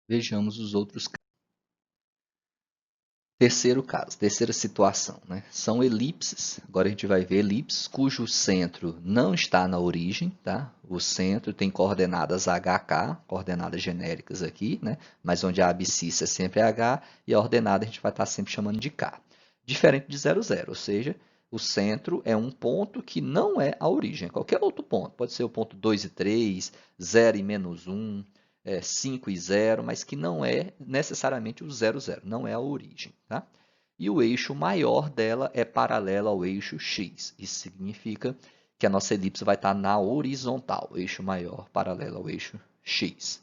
Vejamos os outros casos. Terceiro caso, terceira situação, né? São elipses. Agora a gente vai ver elipses cujo centro não está na origem, tá? O centro tem coordenadas HK, coordenadas genéricas aqui, né? Mas onde a abscissa é sempre H e a ordenada a gente vai estar sempre chamando de K. Diferente de 0, 0, ou seja, o centro é um ponto que não é a origem, é qualquer outro ponto. Pode ser o ponto 2 e 3, 0 e menos 1, 5 e 0, mas que não é necessariamente o 0, 0, não é a origem. Tá? E o eixo maior dela é paralelo ao eixo x. Isso significa que a nossa elipse vai estar na horizontal, o eixo maior paralelo ao eixo x.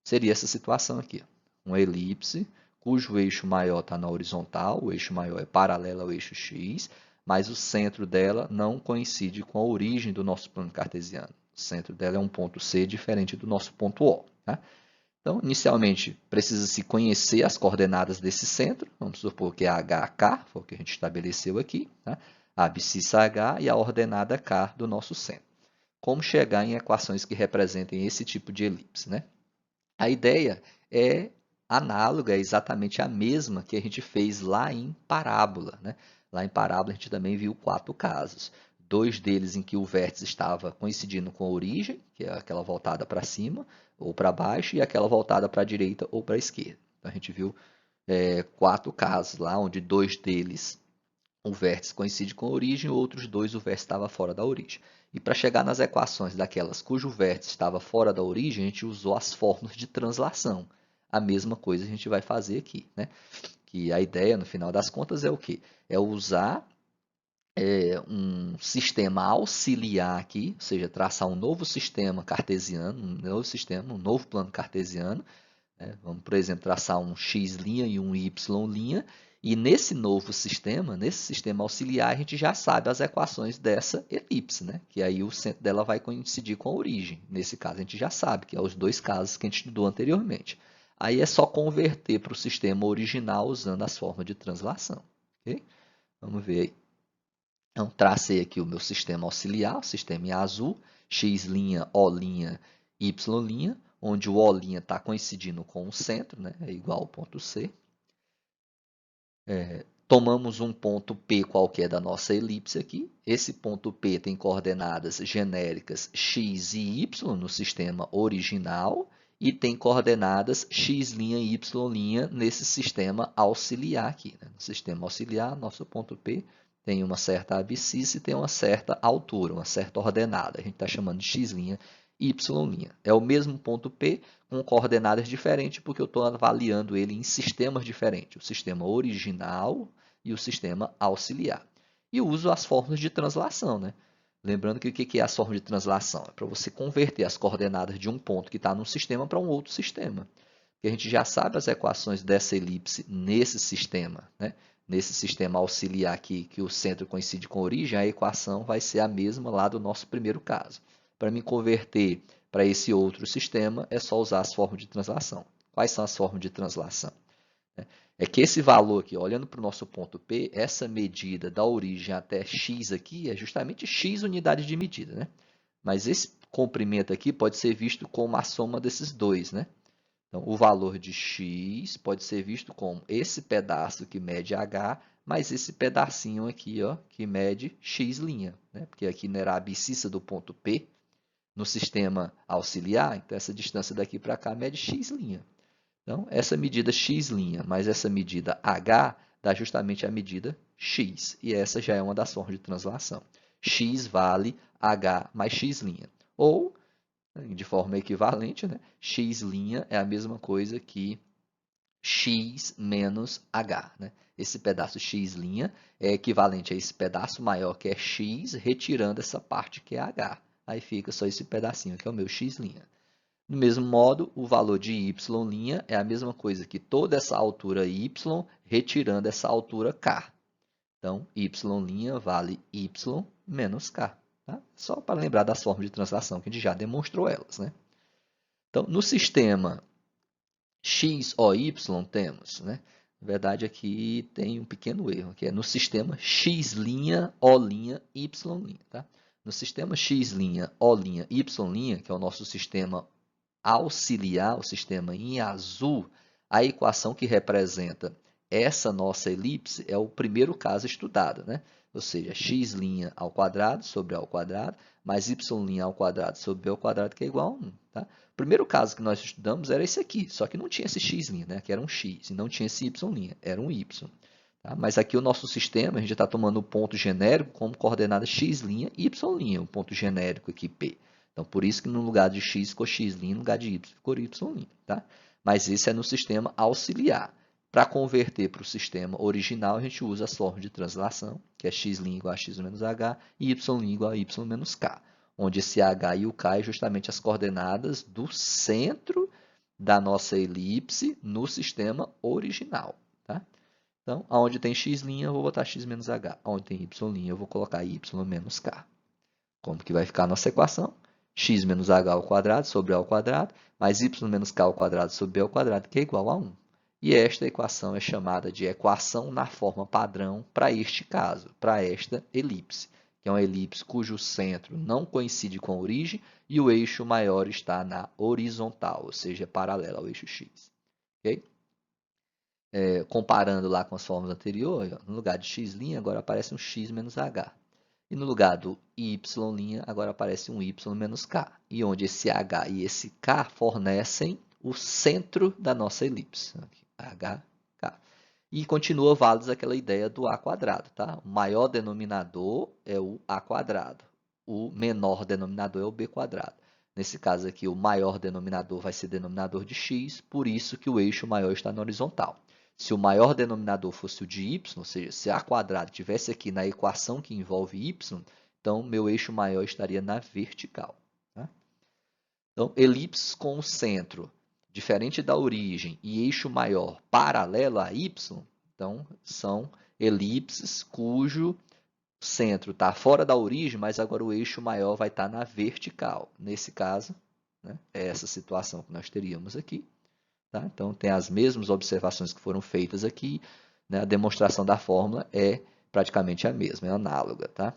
Seria essa situação aqui. Uma elipse cujo eixo maior está na horizontal, o eixo maior é paralelo ao eixo x, mas o centro dela não coincide com a origem do nosso plano cartesiano. O centro dela é um ponto C diferente do nosso ponto O. Tá? Então, inicialmente, precisa-se conhecer as coordenadas desse centro. Vamos supor que é HK, foi o que a gente estabeleceu aqui. Tá? A abscissa H e a ordenada K do nosso centro. Como chegar em equações que representem esse tipo de elipse, né? A ideia é análoga, é exatamente a mesma que a gente fez lá em parábola. Né? Lá em parábola a gente também viu 4 casos. 2 deles em que o vértice estava coincidindo com a origem, que é aquela voltada para cima ou para baixo, e aquela voltada para a direita ou para a esquerda. Então a gente viu 4 casos lá, onde 2 deles o vértice coincide com a origem, outros 2 o vértice estava fora da origem. E para chegar nas equações daquelas cujo vértice estava fora da origem, a gente usou as fórmulas de translação. A mesma coisa a gente vai fazer aqui, né? Que a ideia, no final das contas, é o quê? É usar um sistema auxiliar aqui, ou seja, traçar um novo sistema cartesiano, um novo plano cartesiano, né? Vamos, por exemplo, traçar um x' e um y', e nesse novo sistema, nesse sistema auxiliar, a gente já sabe as equações dessa elipse, né? Que aí o centro dela vai coincidir com a origem. Nesse caso, a gente já sabe, que é os 2 casos que a gente estudou anteriormente. Aí é só converter para o sistema original usando as formas de translação. Okay? Vamos ver aí. Então, tracei aqui o meu sistema auxiliar, o sistema em azul, x', O', y', onde o O' está coincidindo com o centro, né? É igual ao ponto C. Tomamos um ponto P qualquer da nossa elipse aqui. Esse ponto P tem coordenadas genéricas x e y no sistema original e tem coordenadas x' e y' nesse sistema auxiliar aqui. Né? No sistema auxiliar, nosso ponto P tem uma certa abscissa e tem uma certa altura, uma certa ordenada. A gente está chamando de x', y'. É o mesmo ponto P com coordenadas diferentes, porque eu estou avaliando ele em sistemas diferentes. O sistema original e o sistema auxiliar. E uso as fórmulas de translação. Né? Lembrando que o que é a fórmula de translação? É para você converter as coordenadas de um ponto que está num sistema para um outro sistema. Porque a gente já sabe as equações dessa elipse nesse sistema. Né? Nesse sistema auxiliar aqui, que o centro coincide com a origem, a equação vai ser a mesma lá do nosso primeiro caso. Para me converter para esse outro sistema, é só usar as fórmulas de translação. Quais são as fórmulas de translação? É que esse valor aqui, olhando para o nosso ponto P, essa medida da origem até x aqui é justamente x unidade de medida. Né? Mas esse comprimento aqui pode ser visto como a soma desses dois. Né? Então, o valor de x pode ser visto como esse pedaço que mede h, mais esse pedacinho aqui, ó, que mede x'. Né? Porque aqui não era a abscissa do ponto P no sistema auxiliar, então essa distância daqui para cá mede x'. Então, essa medida x' mais essa medida h dá justamente a medida x. E essa já é uma das formas de translação. X vale h mais x'. Ou, de forma equivalente, né? X' é a mesma coisa que x menos h. Né? Esse pedaço x' é equivalente a esse pedaço maior que é x, retirando essa parte que é h. Aí fica só esse pedacinho que é o meu x'. Do mesmo modo, o valor de y' é a mesma coisa que toda essa altura y retirando essa altura k. Então, y' vale y menos k. Tá? Só para lembrar das formas de translação, que a gente já demonstrou elas. Né? Então, no sistema x, o, y temos, né? Na verdade, aqui tem um pequeno erro, que é no sistema x', O', y'. Tá? No sistema x', O', y', que é o nosso sistema auxiliar, o sistema em azul, a equação que representa essa nossa elipse é o primeiro caso estudado, né? Ou seja, x' ao quadrado sobre a ao quadrado, mais y' ao quadrado sobre b ao quadrado, que é igual a 1. Tá? O primeiro caso que nós estudamos era esse aqui, só que não tinha esse x', né? Que era um x, e não tinha esse y', era um y. Tá? Mas aqui o nosso sistema, a gente está tomando o ponto genérico como coordenada x', y', o ponto genérico aqui, P. Então, por isso que no lugar de x ficou x', no lugar de y ficou y'. Tá? Mas isso é no sistema auxiliar. Para converter para o sistema original, a gente usa as formas de translação, que é x' igual a x menos h e y' igual a y menos k, onde esse h e o k é justamente as coordenadas do centro da nossa elipse no sistema original. Tá? Então, onde tem x', eu vou botar x menos h. Onde tem y', eu vou colocar y menos k. Como que vai ficar a nossa equação? X menos h ao quadrado sobre a ao quadrado, mais y menos k ao quadrado sobre b ao quadrado, que é igual a 1. E esta equação é chamada de equação na forma padrão para este caso, para esta elipse, que é uma elipse cujo centro não coincide com a origem e o eixo maior está na horizontal, ou seja, paralela ao eixo x. Okay? Comparando lá com as formas anteriores, no lugar de x', agora aparece um x menos h. E no lugar do y', agora aparece um y menos k. E onde esse h e esse k fornecem o centro da nossa elipse. Aqui, h, k. E continua válido aquela ideia do a quadrado. Tá? O maior denominador é o a quadrado. O menor denominador é o b quadrado. Nesse caso aqui, o maior denominador vai ser denominador de x, por isso que o eixo maior está na horizontal. Se o maior denominador fosse o de y, ou seja, se a quadrado estivesse aqui na equação que envolve y, então meu eixo maior estaria na vertical. Tá? Então, elipses com o centro diferente da origem e eixo maior paralelo a y, então são elipses cujo centro está fora da origem, mas agora o eixo maior vai estar na vertical. Nesse caso, né, é essa situação que nós teríamos aqui. Tá? Então, tem as mesmas observações que foram feitas aqui, né? A demonstração da fórmula é praticamente a mesma, é análoga. Tá?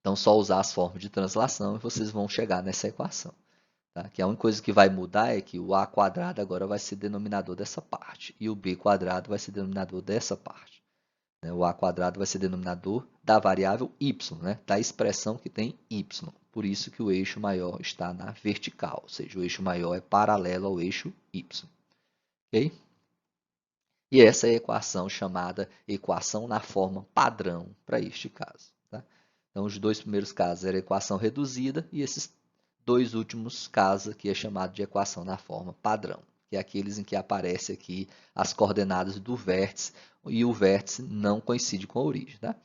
Então, só usar as formas de translação e vocês vão chegar nessa equação. Tá? Que a única coisa que vai mudar é que o a quadrado agora vai ser denominador dessa parte e o b quadrado vai ser denominador dessa parte. O a quadrado vai ser denominador da variável y, né? Da expressão que tem y. Por isso que o eixo maior está na vertical, ou seja, o eixo maior é paralelo ao eixo y. Okay? E essa é a equação chamada equação na forma padrão para este caso. Tá? Então, os dois primeiros casos eram equação reduzida e esses dois últimos casos aqui é chamado de equação na forma padrão, que é aqueles em que aparece aqui as coordenadas do vértice e o vértice não coincide com a origem. Tá?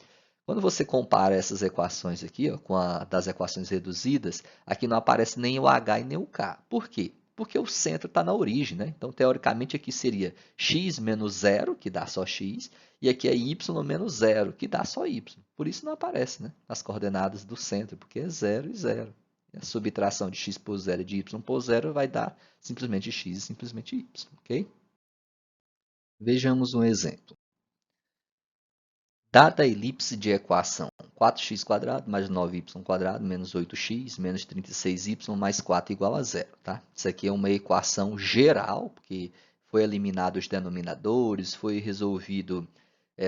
Quando você compara essas equações aqui, ó, com a das equações reduzidas, aqui não aparece nem o h e nem o k. Por quê? Porque o centro está na origem, né? Então, teoricamente, aqui seria x menos 0, que dá só x, e aqui é y menos 0, que dá só y. Por isso não aparece, né, as coordenadas do centro, porque é 0 e 0. E a subtração de x por 0 e de y por 0 vai dar simplesmente x e simplesmente y. Okay? Vejamos um exemplo. Dada a elipse de equação 4x² mais 9y² menos 8x menos 36y mais 4 igual a 0. Tá? Isso aqui é uma equação geral, porque foi eliminado os denominadores, foi resolvido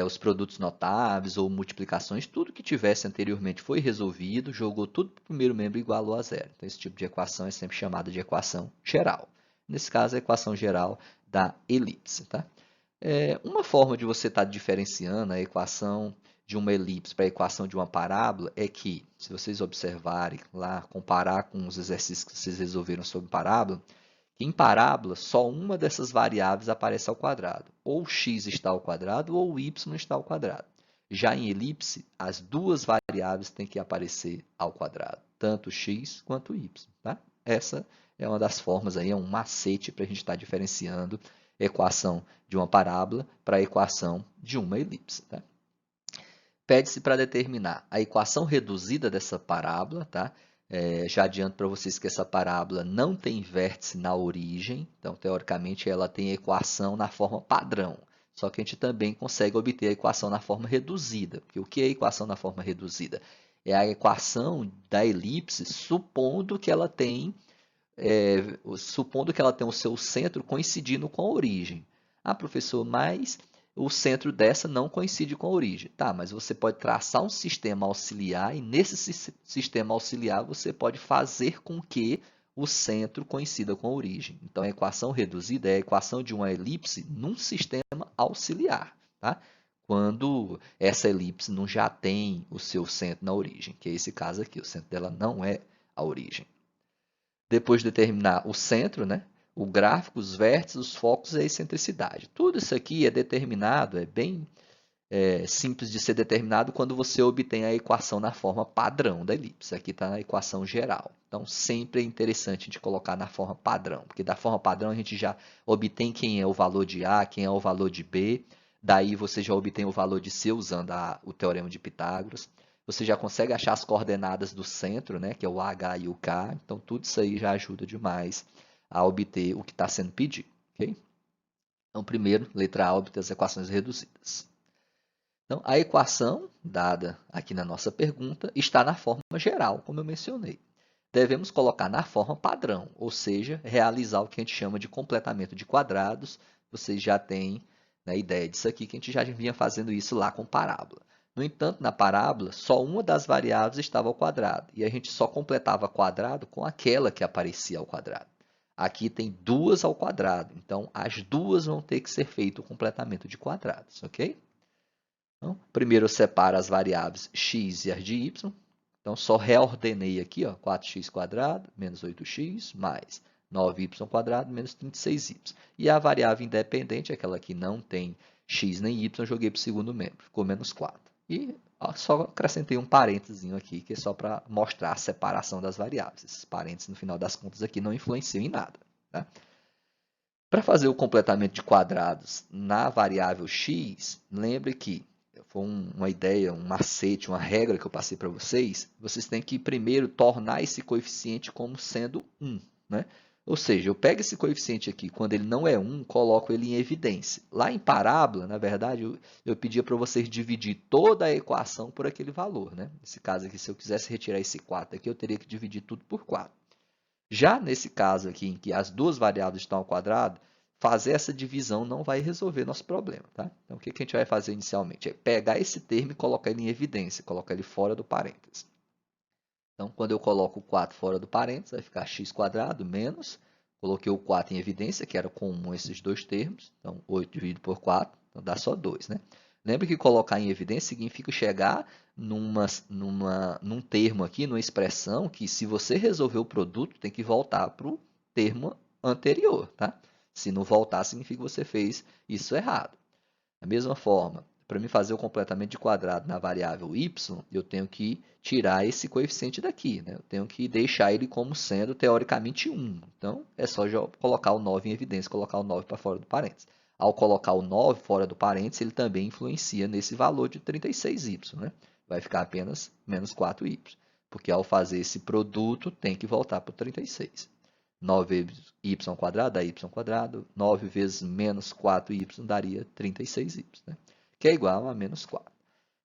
os produtos notáveis ou multiplicações, tudo que tivesse anteriormente foi resolvido, jogou tudo para o primeiro membro igual a 0. Então, esse tipo de equação é sempre chamada de equação geral. Nesse caso, a equação geral da elipse. Tá? Uma forma de você estar diferenciando a equação de uma elipse para a equação de uma parábola é que, se vocês observarem lá, comparar com os exercícios que vocês resolveram sobre parábola, que em parábola só uma dessas variáveis aparece ao quadrado. Ou x está ao quadrado ou y está ao quadrado. Já em elipse, as duas variáveis têm que aparecer ao quadrado, tanto x quanto y. Tá? Essa é uma das formas, aí, é um macete para a gente estar diferenciando equação de uma parábola para a equação de uma elipse. Tá? Pede-se para determinar a equação reduzida dessa parábola. Tá? Já adianto para vocês que essa parábola não tem vértice na origem, então, teoricamente, ela tem equação na forma padrão. Só que a gente também consegue obter a equação na forma reduzida. Porque o que é a equação na forma reduzida? É a equação da elipse supondo que ela tem supondo que ela tem o seu centro coincidindo com a origem. Ah, professor, mas o centro dessa não coincide com a origem. Tá, mas você pode traçar um sistema auxiliar e nesse sistema auxiliar você pode fazer com que o centro coincida com a origem. Então, a equação reduzida é a equação de uma elipse num sistema auxiliar, tá? Quando essa elipse não já tem o seu centro na origem, que é esse caso aqui, o centro dela não é a origem. Depois de determinar o centro, né? O gráfico, os vértices, os focos e a excentricidade. Tudo isso aqui é determinado, é bem simples de ser determinado quando você obtém a equação na forma padrão da elipse. Aqui está na equação geral. Então, sempre é interessante a gente colocar na forma padrão, porque da forma padrão a gente já obtém quem é o valor de A, quem é o valor de B, daí você já obtém o valor de C usando o teorema de Pitágoras. Você já consegue achar as coordenadas do centro, né, que é o H e o K. Então, tudo isso aí já ajuda demais a obter o que está sendo pedido. Okay? Então, primeiro, letra A, obter as equações reduzidas. Então, a equação dada aqui na nossa pergunta está na forma geral, como eu mencionei. Devemos colocar na forma padrão, ou seja, realizar o que a gente chama de completamento de quadrados. Vocês já têm, né, ideia disso aqui, que a gente já vinha fazendo isso lá com parábola. No entanto, na parábola, só uma das variáveis estava ao quadrado, e a gente só completava quadrado com aquela que aparecia ao quadrado. Aqui tem duas ao quadrado, então as duas vão ter que ser feito o completamento de quadrados, ok? Então, primeiro eu separo as variáveis x e as de y. Então, só reordenei aqui, ó, 4x² menos 8x mais 9y² menos 36y. E a variável independente, aquela que não tem x nem y, joguei para o segundo membro, ficou menos 4. E ó, só acrescentei um parênteses aqui, que é só para mostrar a separação das variáveis. Esses parênteses, no final das contas, aqui não influenciam em nada. Tá? Para fazer o completamento de quadrados na variável x, lembre que foi uma ideia, um macete, uma regra que eu passei para vocês. Vocês têm que primeiro tornar esse coeficiente como sendo 1. Né? Ou seja, eu pego esse coeficiente aqui, quando ele não é 1, coloco ele em evidência. Lá em parábola, na verdade, eu pedia para vocês dividir toda a equação por aquele valor. Né? Nesse caso aqui, se eu quisesse retirar esse 4 aqui, eu teria que dividir tudo por 4. Já nesse caso aqui, em que as duas variáveis estão ao quadrado, fazer essa divisão não vai resolver nosso problema. Tá? Então, o que a gente vai fazer inicialmente? É pegar esse termo e colocar ele em evidência, colocar ele fora do parênteses. Então, quando eu coloco o 4 fora do parênteses, vai ficar x² menos, coloquei o 4 em evidência, que era comum esses dois termos, então 8 dividido por 4, então dá só 2. Né? Lembre que colocar em evidência significa chegar num termo aqui, numa expressão, que se você resolver o produto, tem que voltar para o termo anterior. Tá? Se não voltar, significa que você fez isso errado. Da mesma forma, para mim fazer o completamento de quadrado na variável y, eu tenho que tirar esse coeficiente daqui. Né? Eu tenho que deixar ele como sendo, teoricamente, 1. Então, é só colocar o 9 em evidência, colocar o 9 para fora do parênteses. Ao colocar o 9 fora do parênteses, ele também influencia nesse valor de 36y. Né? Vai ficar apenas menos 4y. Porque ao fazer esse produto, tem que voltar para o 36. 9 vezes y² dá y². 9 vezes menos 4y daria 36y, né? Que é igual a menos 4.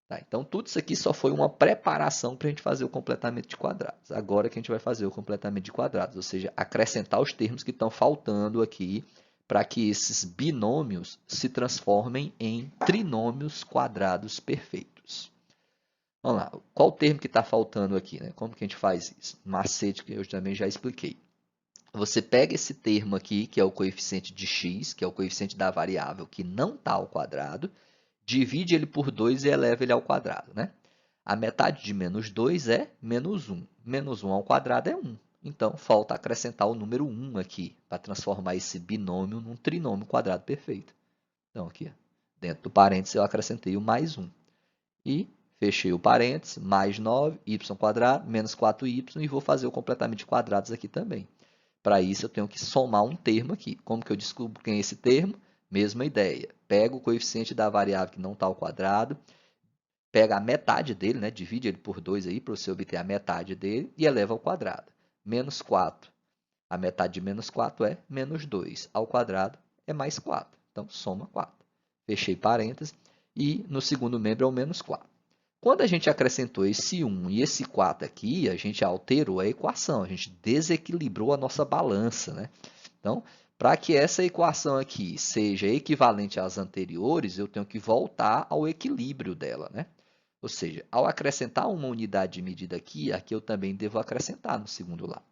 Tá? Então, tudo isso aqui só foi uma preparação para a gente fazer o completamento de quadrados. Agora que a gente vai fazer o completamento de quadrados, ou seja, acrescentar os termos que estão faltando aqui para que esses binômios se transformem em trinômios quadrados perfeitos. Vamos lá, qual o termo que está faltando aqui? Né? Como que a gente faz isso? Macete que eu também já expliquei. Você pega esse termo aqui, que é o coeficiente de x, que é o coeficiente da variável que não está ao quadrado, divide ele por 2 e eleva ele ao quadrado. Né? A metade de menos 2 é menos 1. Menos 1 ao quadrado é 1. Então, falta acrescentar o número 1 aqui, para transformar esse binômio num trinômio quadrado perfeito. Então, aqui, dentro do parênteses, eu acrescentei o mais 1. E fechei o parênteses, mais 9, y² menos 4y, e vou fazer o completamento de quadrados aqui também. Para isso, eu tenho que somar um termo aqui. Como que eu descubro quem é esse termo? Mesma ideia. Pego o coeficiente da variável que não está ao quadrado, pega a metade dele, né? Divide ele por 2 aí, para você obter a metade dele, e eleva ao quadrado. Menos 4. A metade de menos 4 é menos 2. Ao quadrado é mais 4. Então, soma 4. Fechei parênteses. E no segundo membro é o menos 4. Quando a gente acrescentou esse 1 e esse 4 aqui, a gente alterou a equação, a gente desequilibrou a nossa balança, né? Então, para que essa equação aqui seja equivalente às anteriores, eu tenho que voltar ao equilíbrio dela, né? Ou seja, ao acrescentar uma unidade de medida aqui, aqui eu também devo acrescentar no segundo lado,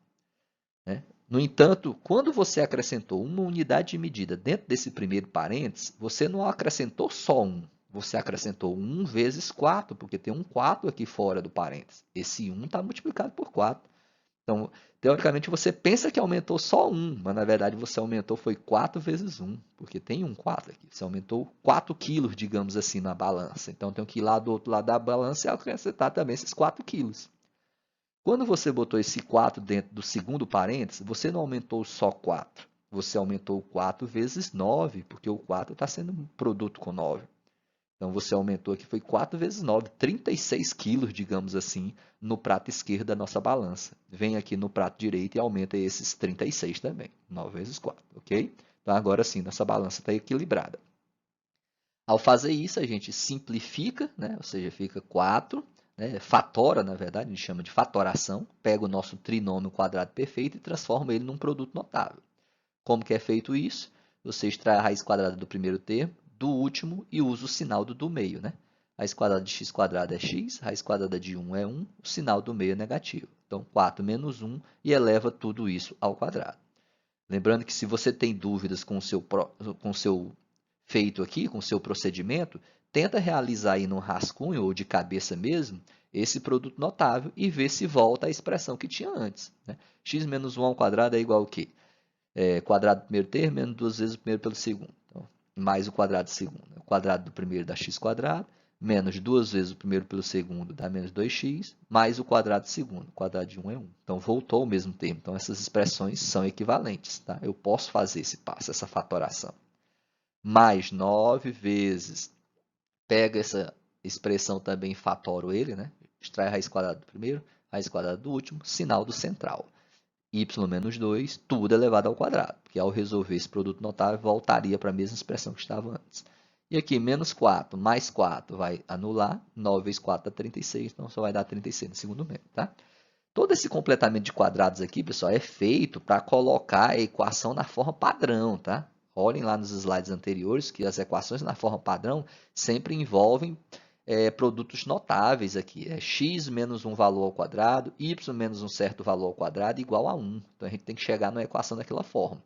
né? No entanto, quando você acrescentou uma unidade de medida dentro desse primeiro parênteses, você não acrescentou só 1, você acrescentou 1 vezes 4, porque tem um 4 aqui fora do parênteses. Esse 1 está multiplicado por 4. Então, teoricamente, você pensa que aumentou só 1, mas na verdade você aumentou foi 4 vezes 1, porque tem um 4 aqui. Você aumentou 4 quilos, digamos assim, na balança. Então, tem que ir lá do outro lado da balança e acrescentar também esses 4 quilos. Quando você botou esse 4 dentro do segundo parênteses, você não aumentou só 4. Você aumentou 4 vezes 9, porque o 4 está sendo um produto com 9. Então, você aumentou aqui, foi 4 vezes 9, 36 quilos, digamos assim, no prato esquerdo da nossa balança. Vem aqui no prato direito e aumenta esses 36 também, 9 vezes 4, ok? Então, agora sim, nossa balança está equilibrada. Ao fazer isso, a gente simplifica, né? Ou seja, fica 4, né? Fatora, na verdade, a gente chama de fatoração, pega o nosso trinômio quadrado perfeito e transforma ele num produto notável. Como que é feito isso? Você extrai a raiz quadrada do primeiro termo, do último e usa o sinal do meio, né? Raiz quadrada de x quadrado é x, raiz quadrada de 1 é 1, o sinal do meio é negativo. Então, 4 menos 1 e eleva tudo isso ao quadrado. Lembrando que se você tem dúvidas com o seu feito aqui, com o seu procedimento, tenta realizar aí no rascunho ou de cabeça mesmo esse produto notável e ver se volta à expressão que tinha antes, né? X menos 1 ao quadrado é igual ao quê? Quadrado do primeiro termo menos 2 vezes o primeiro pelo segundo. Então, mais o quadrado do segundo. O quadrado do primeiro dá x quadrado, menos 2 vezes o primeiro pelo segundo dá menos 2x, mais o quadrado do segundo. O quadrado de 1 é 1. Então, voltou ao mesmo termo. Então, essas expressões são equivalentes, tá? Eu posso fazer esse passo, essa fatoração. Mais 9 vezes, pega essa expressão também e fatoro ele, né? Extrai a raiz quadrada do primeiro, raiz quadrada do último, sinal do central. Y menos 2, tudo elevado ao quadrado, porque ao resolver esse produto notável, voltaria para a mesma expressão que estava antes. E aqui, menos 4 mais 4 vai anular, 9 vezes 4 dá 36, então só vai dar 36 no segundo método, tá? Todo esse completamento de quadrados aqui, pessoal, é feito para colocar a equação na forma padrão, tá? Olhem lá nos slides anteriores que as equações na forma padrão sempre envolvem produtos notáveis aqui. É x menos um valor ao quadrado, y menos um certo valor ao quadrado igual a 1. Então, a gente tem que chegar na equação daquela forma.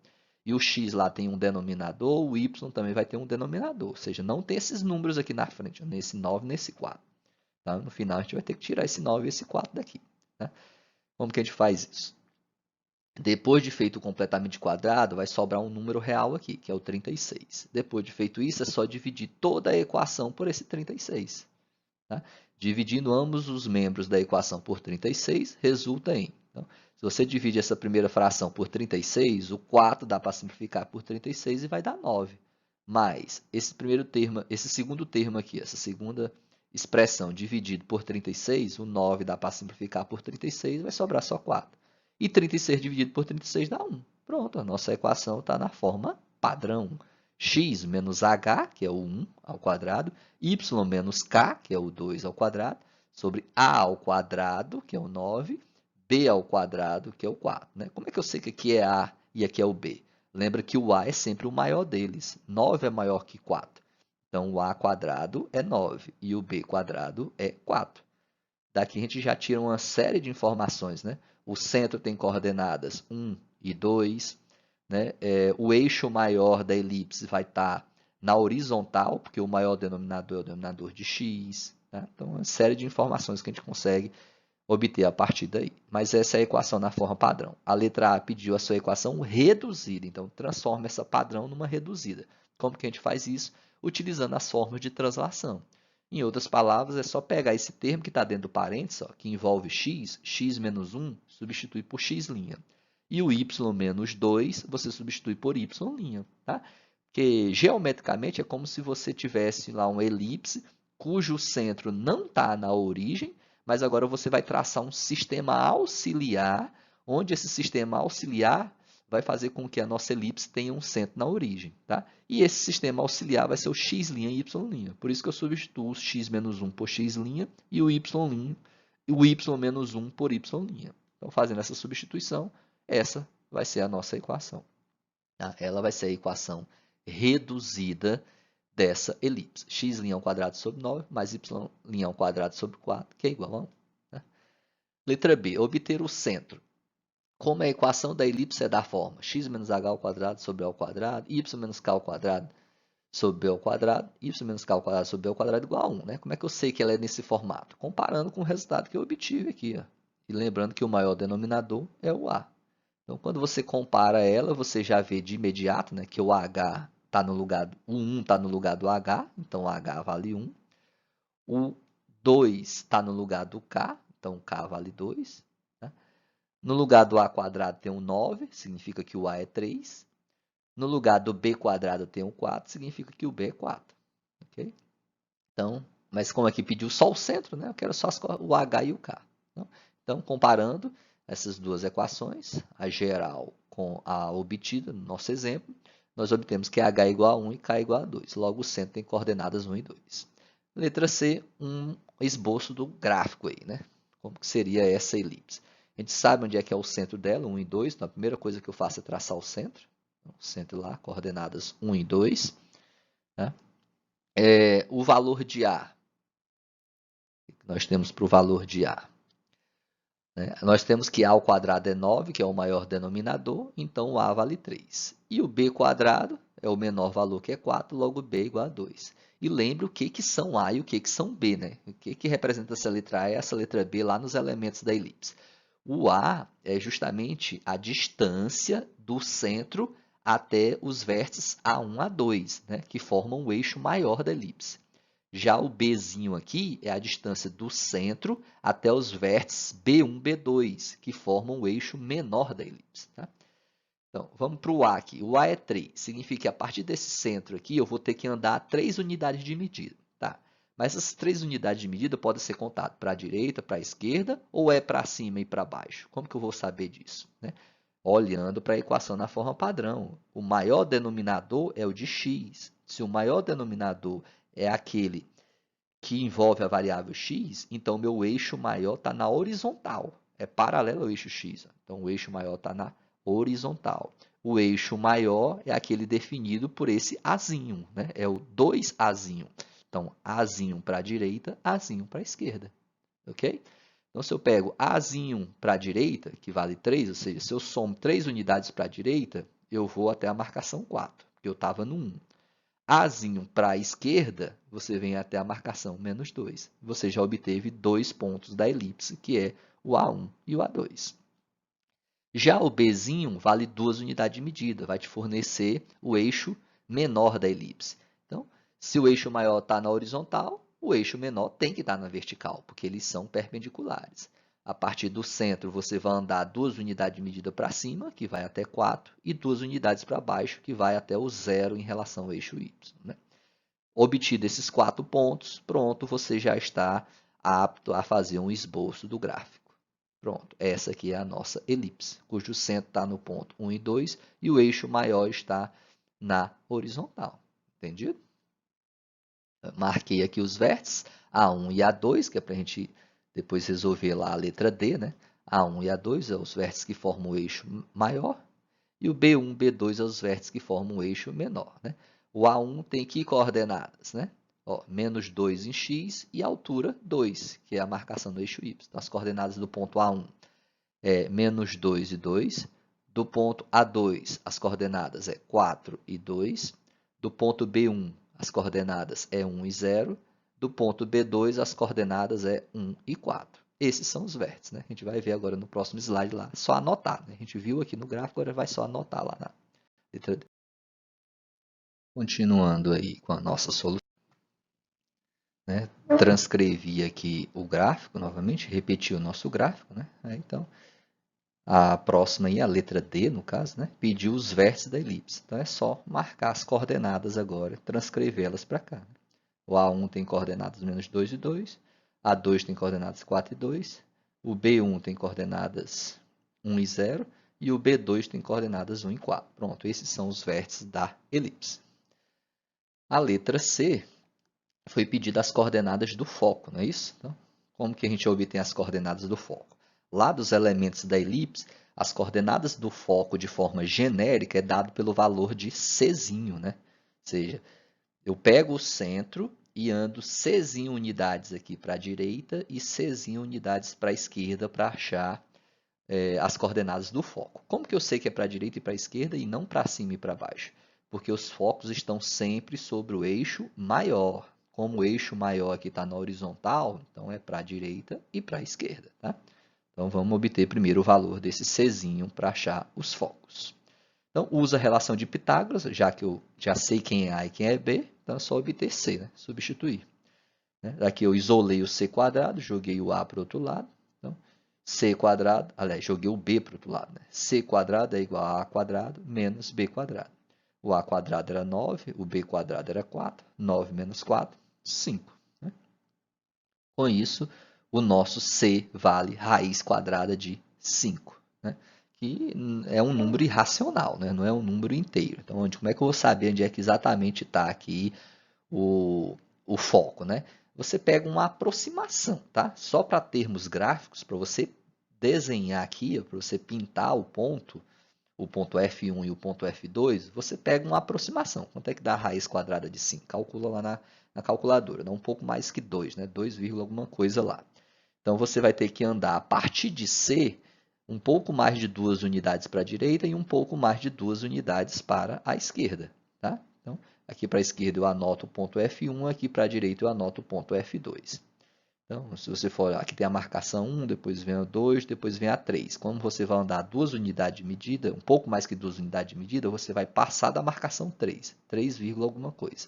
E o x lá tem um denominador, o y também vai ter um denominador. Ou seja, não tem esses números aqui na frente, nesse 9 nesse 4. Tá? No final, a gente vai ter que tirar esse 9 e esse 4 daqui. Tá? Como que a gente faz isso? Depois de feito o completamente quadrado, vai sobrar um número real aqui, que é o 36. Depois de feito isso, é só dividir toda a equação por esse 36. Tá? Dividindo ambos os membros da equação por 36, resulta em... Então, se você divide essa primeira fração por 36, o 4 dá para simplificar por 36 e vai dar 9. Mas esse primeiro termo, esse segundo termo aqui, essa segunda expressão dividido por 36, o 9 dá para simplificar por 36 e vai sobrar só 4. E 36 dividido por 36 dá 1. Pronto, a nossa equação está na forma padrão. X menos h, que é o 1 ao quadrado, y menos k, que é o 2 ao quadrado, sobre a ao quadrado, que é o 9, b ao quadrado, que é o 4. Né? Como é que eu sei que aqui é a e aqui é o b? Lembra que o a é sempre o maior deles. 9 é maior que 4. Então, o a quadrado é 9 e o b quadrado é 4. Daqui a gente já tira uma série de informações, né? O centro tem coordenadas 1 e 2, né? O eixo maior da elipse vai estar na horizontal, porque o maior denominador é o denominador de x. Tá? Então, uma série de informações que a gente consegue obter a partir daí. Mas essa é a equação na forma padrão. A letra A pediu a sua equação reduzida, então transforma essa padrão numa reduzida. Como que a gente faz isso? Utilizando as formas de translação. Em outras palavras, é só pegar esse termo que está dentro do parênteses, ó, que envolve x, x menos 1, substitui por x'. E o y menos 2, você substitui por y'. Tá? Porque geometricamente é como se você tivesse lá uma elipse cujo centro não está na origem, mas agora você vai traçar um sistema auxiliar, onde esse sistema auxiliar vai fazer com que a nossa elipse tenha um centro na origem, tá? E esse sistema auxiliar vai ser o x' e y'. Por isso que eu substituo o x menos 1 por x' e o y', menos 1 por y'. Então, fazendo essa substituição, essa vai ser a nossa equação. Tá? Ela vai ser a equação reduzida dessa elipse. X' ao quadrado sobre 9 mais y' ao quadrado sobre 4, que é igual a 1. Tá? Letra B. Obter o centro. Como a equação da elipse é da forma x menos h ao quadrado sobre a ao quadrado, y menos k ao quadrado sobre b ao quadrado, y menos k ao quadrado sobre b ao quadrado igual a 1. Né? Como é que eu sei que ela é nesse formato? Comparando com o resultado que eu obtive aqui. Ó. E lembrando que o maior denominador é o a. Então, quando você compara ela, você já vê de imediato, né, que o h está no lugar, o 1 está no lugar do h, então o h vale 1. O 2 está no lugar do k, então o k vale 2. Né? No lugar do a quadrado tem um 9, significa que o a é 3. No lugar do b quadrado tem um 4, significa que o b é 4. Okay? Então, mas como aqui pediu só o centro, né, eu quero só o h e o k. Então, comparando essas duas equações, a geral com a obtida, no nosso exemplo, nós obtemos que h é igual a 1 e k é igual a 2. Logo, o centro tem coordenadas 1 e 2. Letra C, um esboço do gráfico aí, né? Como que seria essa elipse? A gente sabe onde é que é o centro dela, 1 e 2. Então, a primeira coisa que eu faço é traçar o centro. Então, o centro lá, coordenadas 1 e 2. Né? O valor de A. O que nós temos para o valor de A? Nós temos que a ao quadrado é 9, que é o maior denominador, então o a vale 3. E o b quadrado é o menor valor, que é 4, logo b é igual a 2. E lembre o que são a e o que são b. Né? O que representa essa letra a e essa letra b lá nos elementos da elipse? O a é justamente a distância do centro até os vértices A1 a 2, né? Que formam o eixo maior da elipse. Já o Bzinho aqui é a distância do centro até os vértices B1, B2, que formam o eixo menor da elipse. Tá? Então, vamos para o A aqui. O A é 3. Significa que a partir desse centro aqui, eu vou ter que andar 3 unidades de medida. Tá? Mas essas 3 unidades de medida podem ser contadas para a direita, para a esquerda, ou é para cima e para baixo? Como que eu vou saber disso? Né? Olhando para a equação na forma padrão. O maior denominador é o de x. Se o maior denominador é aquele que envolve a variável x, então o meu eixo maior está na horizontal, é paralelo ao eixo x. Então, o eixo maior está na horizontal. O eixo maior é aquele definido por esse azinho, né? É o 2azinho. Então, azinho para a direita, azinho para a esquerda. Ok? Então, se eu pego azinho para a direita, que vale 3, ou seja, se eu somo 3 unidades para a direita, eu vou até a marcação 4, porque eu estava no 1. Azinho para a esquerda, você vem até a marcação menos 2. Você já obteve 2 pontos da elipse, que é o A1 e o A2. Já o Bzinho vale 2 unidades de medida, vai te fornecer o eixo menor da elipse. Então, se o eixo maior está na horizontal, o eixo menor tem que estar na vertical, porque eles são perpendiculares. A partir do centro, você vai andar 2 unidades de medida para cima, que vai até 4, e 2 unidades para baixo, que vai até o 0 em relação ao eixo y. Né? Obtido esses 4 pontos, pronto, você já está apto a fazer um esboço do gráfico. Pronto, essa aqui é a nossa elipse, cujo centro está no ponto 1 e 2 e o eixo maior está na horizontal. Entendido? Marquei aqui os vértices, A1 e A2, que é para a gente depois resolver lá a letra D, né? A1 e A2 são os vértices que formam o eixo maior, e o B1 e B2 são os vértices que formam o eixo menor. Né? O A1 tem que coordenadas, né? Ó, menos 2 em x e altura 2, que é a marcação do eixo y. Então, as coordenadas do ponto A1 é menos 2 e 2. Do ponto A2, as coordenadas é 4 e 2. Do ponto B1, as coordenadas é 1 e 0. Do ponto B2, as coordenadas é 1 e 4. Esses são os vértices. Né? A gente vai ver agora no próximo slide lá. Só anotar. Né? A gente viu aqui no gráfico, agora vai só anotar lá na letra D. Continuando aí com a nossa solução. Né? Transcrevi aqui o gráfico novamente, repeti o nosso gráfico. Né? Então, a próxima aí, a letra D, no caso, né? Pediu os vértices da elipse. Então, é só marcar as coordenadas agora, transcrevê-las para cá. O A1 tem coordenadas menos 2 e 2. A2 tem coordenadas 4 e 2. O B1 tem coordenadas 1 e 0. e o B2 tem coordenadas 1 e 4. Pronto, esses são os vértices da elipse. A letra C foi pedida as coordenadas do foco, não é isso? Então, como que a gente obtém as coordenadas do foco? Lá dos elementos da elipse, as coordenadas do foco de forma genérica é dado pelo valor de Czinho, né? Ou seja, eu pego o centro e ando Czinho unidades aqui para a direita e Czinho unidades para a esquerda para achar as coordenadas do foco. Como que eu sei que é para a direita e para a esquerda e não para cima e para baixo? Porque os focos estão sempre sobre o eixo maior. Como o eixo maior aqui está na horizontal, então é para a direita e para a esquerda. Tá? Então, vamos obter primeiro o valor desse Czinho para achar os focos. Então, usa a relação de Pitágoras, já que eu já sei quem é A e quem é B, então é só obter C, né? Substituir. Aqui eu isolei o C quadrado, joguei o A para o outro lado. Então, C quadrado, aliás, joguei o B para o outro lado. Né? C quadrado é igual a A quadrado menos B quadrado. O A quadrado era 9, o B quadrado era 4. 9 menos 4, 5. Né? Com isso, o nosso C vale raiz quadrada de 5. Né? Que é um número irracional, né? Não é um número inteiro. Então, como é que eu vou saber onde é que exatamente está aqui o foco? Né? Você pega uma aproximação, tá? Só para termos gráficos, para você desenhar aqui, para você pintar o ponto F1 e o ponto F2, você pega uma aproximação. Quanto é que dá a raiz quadrada de 5? Calcula lá na calculadora. Dá um pouco mais que 2, né? 2, alguma coisa lá. Então, você vai ter que andar a partir de C um pouco mais de 2 unidades para a direita e um pouco mais de 2 unidades para a esquerda. Tá? Então, aqui para a esquerda eu anoto o ponto F1, aqui para a direita eu anoto o ponto F2. Então, se você for, aqui tem a marcação 1, depois vem a 2, depois vem a 3. Quando você vai andar 2 unidades de medida, um pouco mais que 2 unidades de medida, você vai passar da marcação 3, 3, alguma coisa.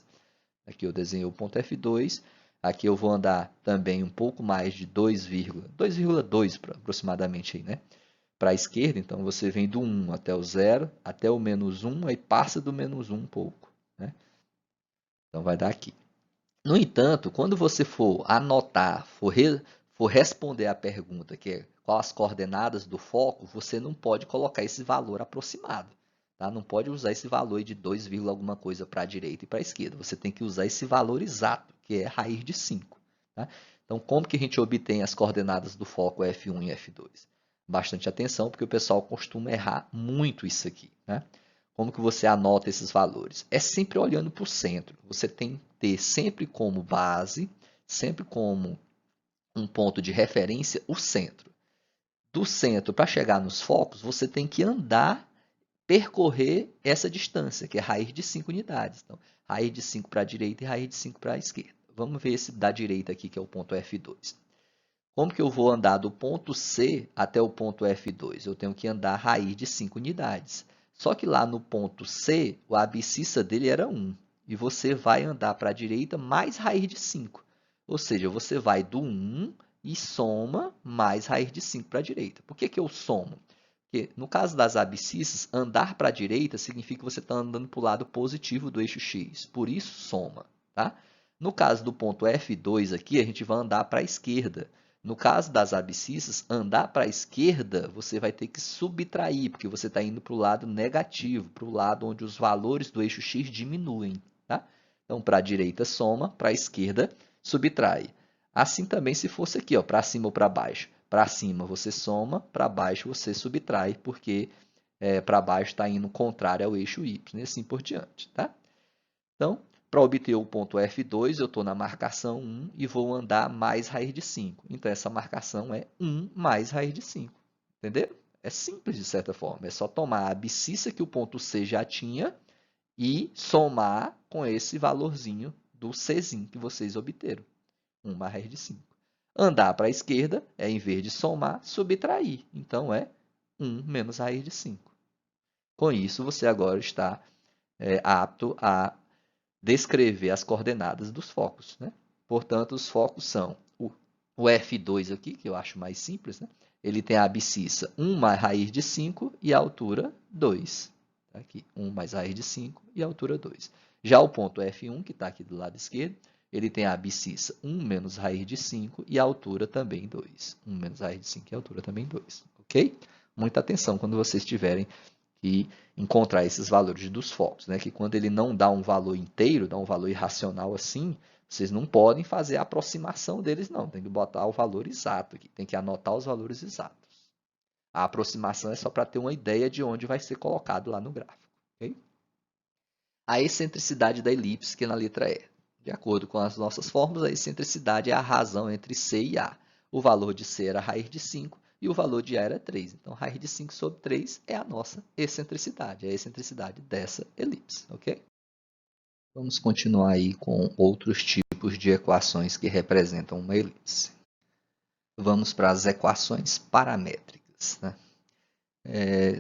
Aqui eu desenhei o ponto F2, aqui eu vou andar também um pouco mais de 2,2 aproximadamente aí, né? Para a esquerda, então você vem do 1 até o 0, até o menos 1, aí passa do menos 1 um pouco. Né? Então vai dar aqui. No entanto, quando você for anotar, for responder a pergunta, que é qual as coordenadas do foco, você não pode colocar esse valor aproximado. Tá? Não pode usar esse valor de 2, alguma coisa para a direita e para a esquerda. Você tem que usar esse valor exato, que é raiz de 5. Tá? Então, como que a gente obtém as coordenadas do foco F1 e F2? Bastante atenção, porque o pessoal costuma errar muito isso aqui. Né? Como que você anota esses valores? É sempre olhando para o centro. Você tem que ter sempre como base, sempre como um ponto de referência, o centro. Do centro para chegar nos focos, você tem que andar, percorrer essa distância, que é raiz de 5 unidades. Então, raiz de 5 para a direita e raiz de 5 para a esquerda. Vamos ver esse da direita aqui, que é o ponto F2. Como que eu vou andar do ponto C até o ponto F2? Eu tenho que andar raiz de 5 unidades. Só que lá no ponto C, a abscissa dele era 1. E você vai andar para a direita mais raiz de 5. Ou seja, você vai do 1 e soma mais raiz de 5 para a direita. Por que que eu somo? Porque no caso das abscissas, andar para a direita significa que você está andando para o lado positivo do eixo X. Por isso, soma. Tá? No caso do ponto F2 aqui, a gente vai andar para a esquerda. No caso das abscissas, andar para a esquerda, você vai ter que subtrair, porque você está indo para o lado negativo, para o lado onde os valores do eixo X diminuem. Tá? Então, para a direita, soma, para a esquerda, subtrai. Assim também se fosse aqui, para cima ou para baixo. Para cima você soma, para baixo você subtrai, porque para baixo está indo contrário ao eixo Y, e assim por diante. Tá? Então, para obter o ponto F2, eu estou na marcação 1 e vou andar mais raiz de 5. Então, essa marcação é 1 mais raiz de 5. Entenderam? É simples, de certa forma. É só tomar a abscissa que o ponto C já tinha e somar com esse valorzinho do Czinho que vocês obteram. 1 mais raiz de 5. Andar para a esquerda é, em vez de somar, subtrair. Então, é 1 menos raiz de 5. Com isso, você agora está apto a descrever as coordenadas dos focos. Né? Portanto, os focos são o F2 aqui, que eu acho mais simples, né? Ele tem a abscissa 1 mais raiz de 5 e a altura 2. Tá aqui, 1 mais raiz de 5 e a altura 2. Já o ponto F1, que está aqui do lado esquerdo, ele tem a abscissa 1 menos raiz de 5 e a altura também 2. 1 menos raiz de 5 e a altura também 2. Ok? muita atenção quando vocês tiverem que encontrar esses valores dos focos, né? Que quando ele não dá um valor inteiro, dá um valor irracional assim, vocês não podem fazer a aproximação deles, não. Tem que botar o valor exato aqui, tem que anotar os valores exatos. A aproximação é só para ter uma ideia de onde vai ser colocado lá no gráfico. Okay? A excentricidade da elipse, que é na letra E. De acordo com as nossas fórmulas, a excentricidade é a razão entre C e A. O valor de C era a raiz de 5 e o valor de A era 3. Então, raiz de 5 sobre 3 é a nossa excentricidade, a excentricidade dessa elipse. Ok? Vamos continuar aí com outros tipos de equações que representam uma elipse. Vamos para as equações paramétricas. Né?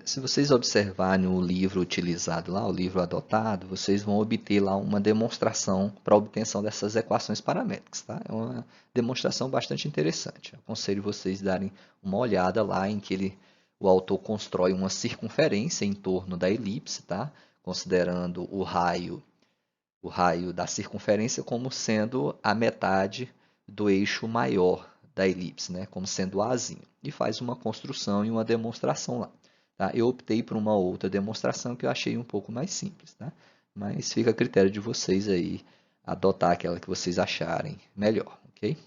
Se vocês observarem o livro utilizado lá, o livro adotado, vocês vão obter lá uma demonstração para a obtenção dessas equações paramétricas. Tá? É uma demonstração bastante interessante. Aconselho vocês darem uma olhada lá em que o autor constrói uma circunferência em torno da elipse, tá? Considerando o raio da circunferência como sendo a metade do eixo maior da elipse, né? Como sendo o Azinho. E faz uma construção e uma demonstração lá. Tá? Eu optei por uma outra demonstração que eu achei um pouco mais simples. Tá? Mas fica a critério de vocês aí adotar aquela que vocês acharem melhor. Okay?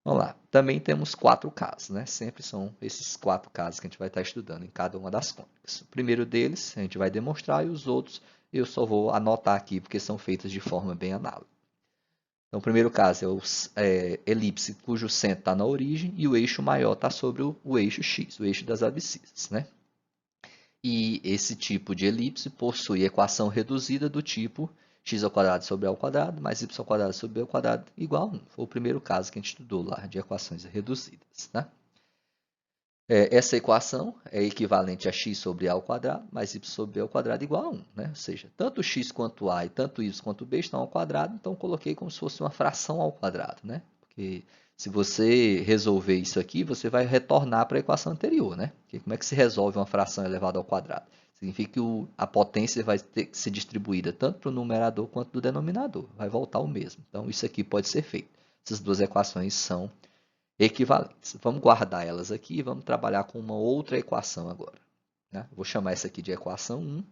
Vamos lá. Também temos 4 casos. Né? Sempre são esses 4 casos que a gente vai estar estudando em cada uma das cônicas. O primeiro deles a gente vai demonstrar e os outros eu só vou anotar aqui porque são feitos de forma bem análoga. Então, o primeiro caso é elipse cujo centro está na origem e o eixo maior está sobre o eixo x, o eixo das abscissas. Né? E esse tipo de elipse possui equação reduzida do tipo x² sobre a² mais y² sobre b² igual a 1. Foi o primeiro caso que a gente estudou lá de equações reduzidas. Né? Essa equação é equivalente a x sobre a² mais y sobre b² igual a 1. Né? Ou seja, tanto x quanto a e tanto y quanto b estão ao quadrado, então coloquei como se fosse uma fração ao quadrado. Né? Porque se você resolver isso aqui, você vai retornar para a equação anterior. Né? Porque como é que se resolve uma fração elevada ao quadrado? Significa que a potência vai ter que ser distribuída tanto para o numerador quanto do denominador. Vai voltar o mesmo. Então, isso aqui pode ser feito. Essas duas equações são equivalentes. Vamos guardar elas aqui e vamos trabalhar com uma outra equação agora. Né? Vou chamar essa aqui de equação 1.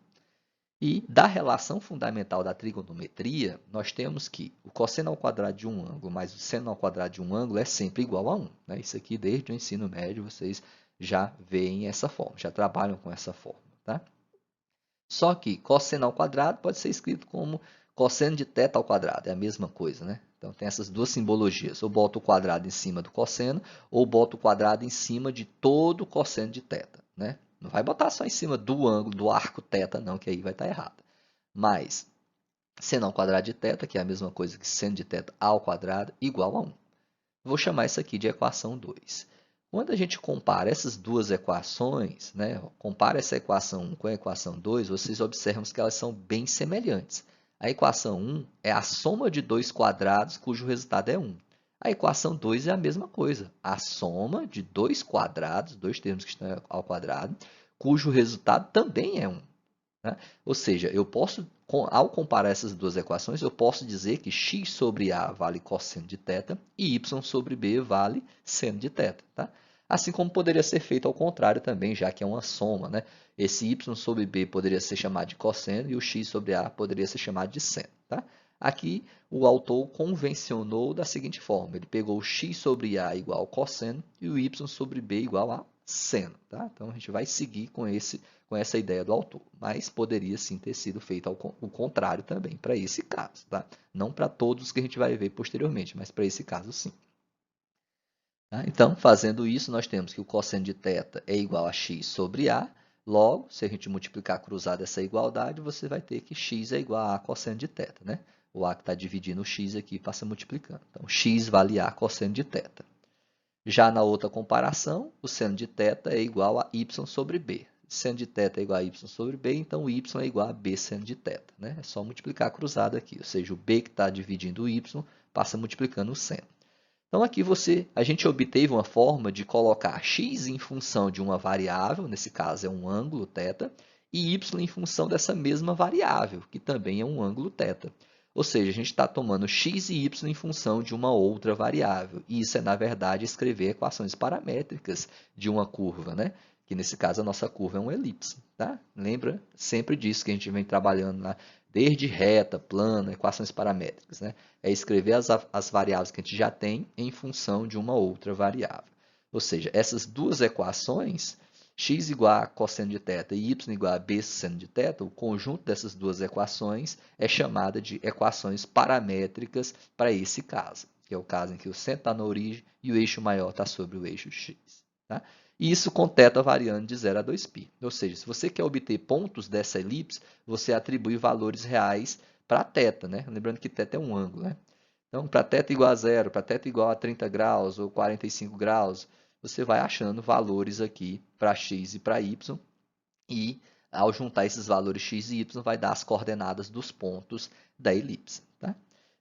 E da relação fundamental da trigonometria, nós temos que o cosseno ao quadrado de um ângulo mais o seno ao quadrado de um ângulo é sempre igual a 1. Né? Isso aqui, desde o ensino médio, vocês já veem essa forma, já trabalham com essa forma. Tá? Só que cosseno ao quadrado pode ser escrito como cosseno de θ ao quadrado, é a mesma coisa, né? Então, tem essas duas simbologias. Ou boto o quadrado em cima do cosseno, ou boto o quadrado em cima de todo o cosseno de θ. Né? Não vai botar só em cima do ângulo, do arco θ, não, que aí vai estar errado. Mas, seno ao quadrado de θ, que é a mesma coisa que seno de θ ao quadrado, igual a 1. Vou chamar isso aqui de equação 2. Quando a gente compara essas duas equações, né, compara essa equação 1 com a equação 2, vocês observam que elas são bem semelhantes. A equação 1 é a soma de dois quadrados cujo resultado é 1. A equação 2 é a mesma coisa, a soma de dois quadrados, dois termos que estão ao quadrado, cujo resultado também é 1. Né? Ou seja, eu posso, ao comparar essas duas equações, eu posso dizer que x sobre a vale cosseno de θ e y sobre b vale seno de θ. Tá? Assim como poderia ser feito ao contrário também, já que é uma soma. Né? Esse y sobre b poderia ser chamado de cosseno e o x sobre a poderia ser chamado de seno. Tá? Aqui, o autor convencionou da seguinte forma. Ele pegou o x sobre a igual a cosseno e o y sobre b igual a seno. Tá? Então, a gente vai seguir com essa ideia do autor. Mas poderia sim ter sido feito o contrário também para esse caso. Tá? Não para todos que a gente vai ver posteriormente, mas para esse caso sim. Tá? Então, fazendo isso, nós temos que o cosseno de θ é igual a x sobre a. Logo, se a gente multiplicar cruzado essa igualdade, você vai ter que x é igual a cosseno de θ. Né? O a que está dividindo o x aqui passa multiplicando. Então, x vale a cosseno de θ. Já na outra comparação, o seno de θ é igual a y sobre b. Seno de θ é igual a y sobre b, então y é igual a b seno de θ. Né? É só multiplicar cruzado aqui, ou seja, o b que está dividindo o y passa multiplicando o seno. Então, aqui a gente obteve uma forma de colocar x em função de uma variável, nesse caso é um ângulo θ, e y em função dessa mesma variável, que também é um ângulo θ. Ou seja, a gente está tomando x e y em função de uma outra variável. E isso é, na verdade, escrever equações paramétricas de uma curva. Né? que nesse caso a nossa curva é uma elipse, tá? Lembra sempre disso que a gente vem trabalhando lá, desde reta, plano, equações paramétricas, né? É escrever as variáveis que a gente já tem em função de uma outra variável. Ou seja, essas duas equações, x igual a cosseno de θ e y igual a b seno de θ, o conjunto dessas duas equações é chamada de equações paramétricas para esse caso, que é o caso em que o centro está na origem e o eixo maior está sobre o eixo x. Tá? E isso com θ variando de 0 a 2π. Ou seja, se você quer obter pontos dessa elipse, você atribui valores reais para θ, né? Lembrando que θ é um ângulo, né? Então, para θ igual a 0, para θ igual a 30 graus ou 45 graus, você vai achando valores aqui para x e para y, e ao juntar esses valores x e y, vai dar as coordenadas dos pontos da elipse. Tá?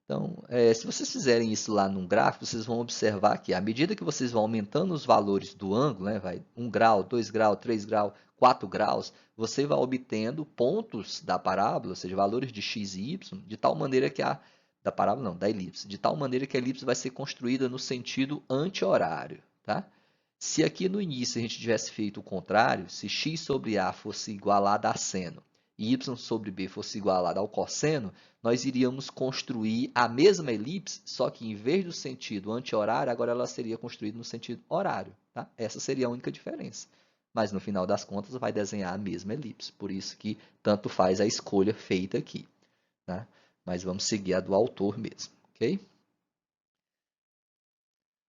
Então, se vocês fizerem isso lá num gráfico, vocês vão observar que à medida que vocês vão aumentando os valores do ângulo, né, vai 1 grau, 2 graus, 3 graus, 4 graus, você vai obtendo pontos da parábola, ou seja, valores de x e y, de tal maneira que da parábola não, da elipse, de tal maneira que a elipse vai ser construída no sentido anti-horário, tá? Se aqui no início a gente tivesse feito o contrário, se x sobre a fosse igualado a seno e y sobre b fosse igualado ao cosseno, nós iríamos construir a mesma elipse, só que em vez do sentido anti-horário, agora ela seria construída no sentido horário. Tá? Essa seria a única diferença. Mas no final das contas vai desenhar a mesma elipse, por isso que tanto faz a escolha feita aqui. Tá? Mas vamos seguir a do autor mesmo. Ok?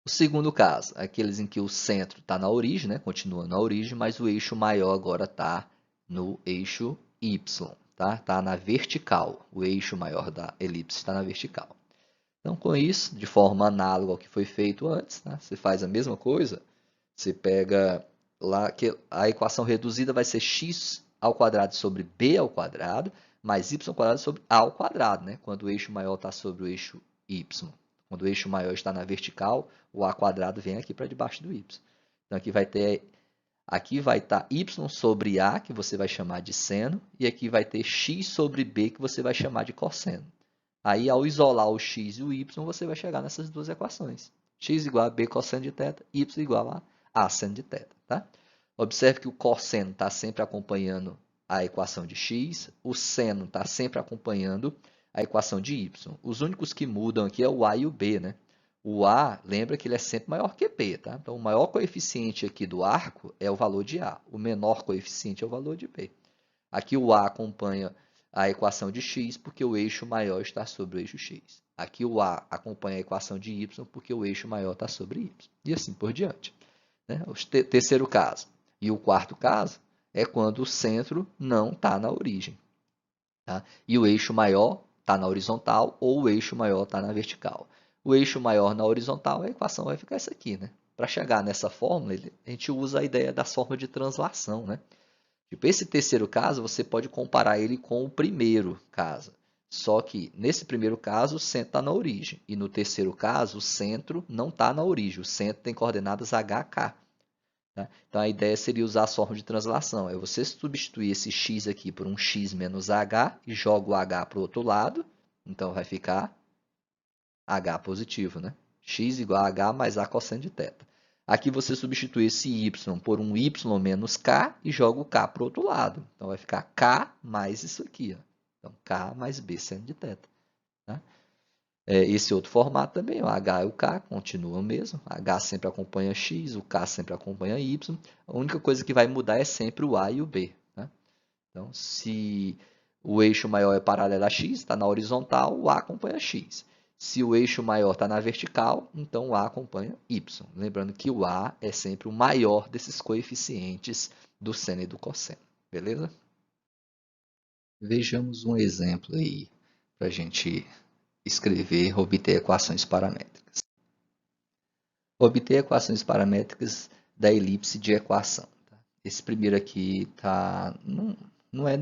O segundo caso, aqueles em que o centro está na origem, né? Continua na origem, mas o eixo maior agora está no eixo y, tá? Está na vertical. O eixo maior da elipse está na vertical. Então, com isso, de forma análoga ao que foi feito antes, tá? Você faz a mesma coisa. Você pega lá que a equação reduzida vai ser x ao quadrado sobre b ao quadrado mais y ao quadrado sobre a ao quadrado, né? Quando o eixo maior está sobre o eixo y. Quando o eixo maior está na vertical, o a quadrado vem aqui para debaixo do y. Então, aqui vai estar y sobre a, que você vai chamar de seno, e aqui vai ter x sobre b, que você vai chamar de cosseno. Aí, ao isolar o x e o y, você vai chegar nessas duas equações. X igual a b cosseno de θ, y igual a seno de θ. Tá? Observe que o cosseno está sempre acompanhando a equação de x, o seno está sempre acompanhando a equação de y. Os únicos que mudam aqui é o a e o b, né? O a, lembra que ele é sempre maior que b, tá? Então, o maior coeficiente aqui do arco é o valor de a, o menor coeficiente é o valor de b. Aqui o a acompanha a equação de x porque o eixo maior está sobre o eixo x. Aqui o a acompanha a equação de y porque o eixo maior está sobre y. E assim por diante. Né? O terceiro caso. E o quarto caso é quando o centro não está na origem. Tá? E o eixo maior está na horizontal ou o eixo maior está na vertical. O eixo maior na horizontal, a equação vai ficar essa aqui. Né? Para chegar nessa fórmula, a gente usa a ideia das formas de translação. Né? Tipo, esse terceiro caso, você pode comparar ele com o primeiro caso. Só que, nesse primeiro caso, o centro está na origem. E no terceiro caso, o centro não está na origem. O centro tem coordenadas HK. Tá? Então, a ideia seria usar a forma de translação. É você substituir esse x aqui por um x menos h e joga o h para o outro lado. Então, vai ficar h positivo. Né? X igual a h mais a cosseno de θ. Aqui você substitui esse y por um y menos k e joga o k para o outro lado. Então, vai ficar k mais isso aqui. Ó. Então, k mais b seno de θ. Tá? Esse outro formato também, o h e o k continuam mesmo. H sempre acompanha x, o k sempre acompanha y. A única coisa que vai mudar é sempre o a e o b. Tá? Então, se o eixo maior é paralelo a x, está na horizontal, o a acompanha x. Se o eixo maior está na vertical, então o a acompanha y. Lembrando que o a é sempre o maior desses coeficientes do seno e do cosseno. Beleza? Vejamos um exemplo aí para a gente escrever, obter equações paramétricas. Obter equações paramétricas da elipse de equação. Tá? Esse primeiro aqui não é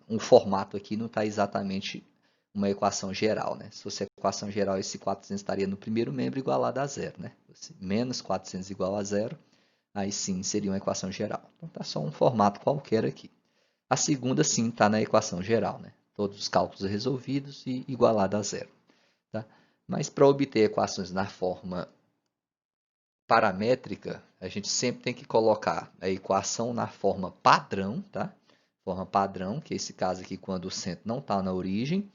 um formato aqui, não está exatamente uma equação geral, né? Se fosse a equação geral, esse 400 estaria no primeiro membro igualado a zero, né? Menos 400 igual a zero, aí sim seria uma equação geral. Então, está só um formato qualquer aqui. A segunda, sim, está na equação geral, né? Todos os cálculos resolvidos e igualado a zero. Tá? Mas para obter equações na forma paramétrica, a gente sempre tem que colocar a equação na forma padrão, tá? Forma padrão, que é esse caso aqui quando o centro não está na origem,